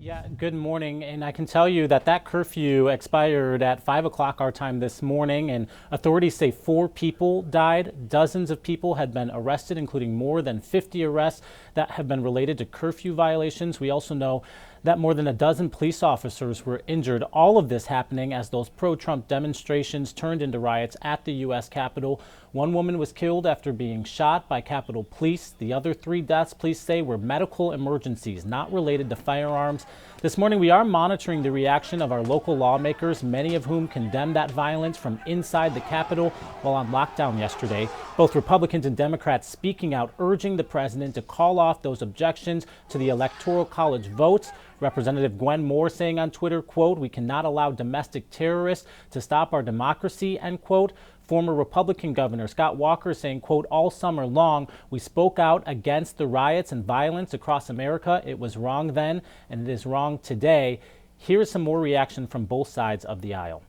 Yeah, good morning. And I can tell you that that curfew expired at 5 o'clock our time this morning, and authorities say 4 people died. Dozens of people had been arrested, including more than 50 arrests that have been related to curfew violations. We also know that more than a dozen police officers were injured. All of this happening as those pro-Trump demonstrations turned into riots at the U.S. Capitol. One woman was killed after being shot by Capitol Police. The other 3 deaths, police say, were medical emergencies, not related to firearms. This morning, we are monitoring the reaction of our local lawmakers, many of whom condemned that violence from inside the Capitol while on lockdown yesterday. Both Republicans and Democrats speaking out, urging the president to call off those objections to the Electoral College votes. Representative Gwen Moore saying on Twitter, quote, "We cannot allow domestic terrorists to stop our democracy," end quote. Former Republican Governor Scott Walker saying, quote, "All summer long, we spoke out against the riots and violence across America. It was wrong then, and it is wrong today." Here's some more reaction from both sides of the aisle.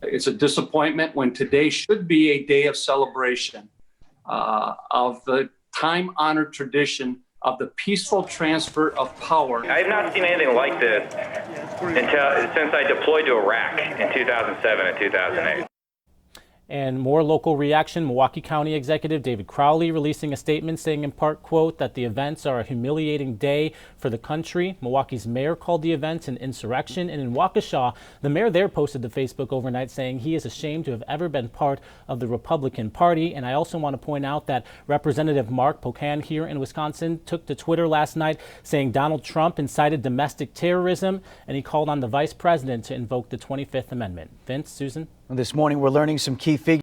It's a disappointment when today should be a day of celebration of the time-honored tradition of the peaceful transfer of power. I have not seen anything like this since I deployed to Iraq in 2007 and 2008. And more local reaction. Milwaukee County Executive David Crowley releasing a statement saying in part, quote, that the events are a humiliating day for the country. Milwaukee's mayor called the events an insurrection. And in Waukesha, the mayor there posted to Facebook overnight saying he is ashamed to have ever been part of the Republican Party. And I also want to point out that Representative Mark Pocan here in Wisconsin took to Twitter last night saying Donald Trump incited domestic terrorism, and he called on the vice president to invoke the 25th Amendment. Vince, Susan? This morning, we're learning some key figures.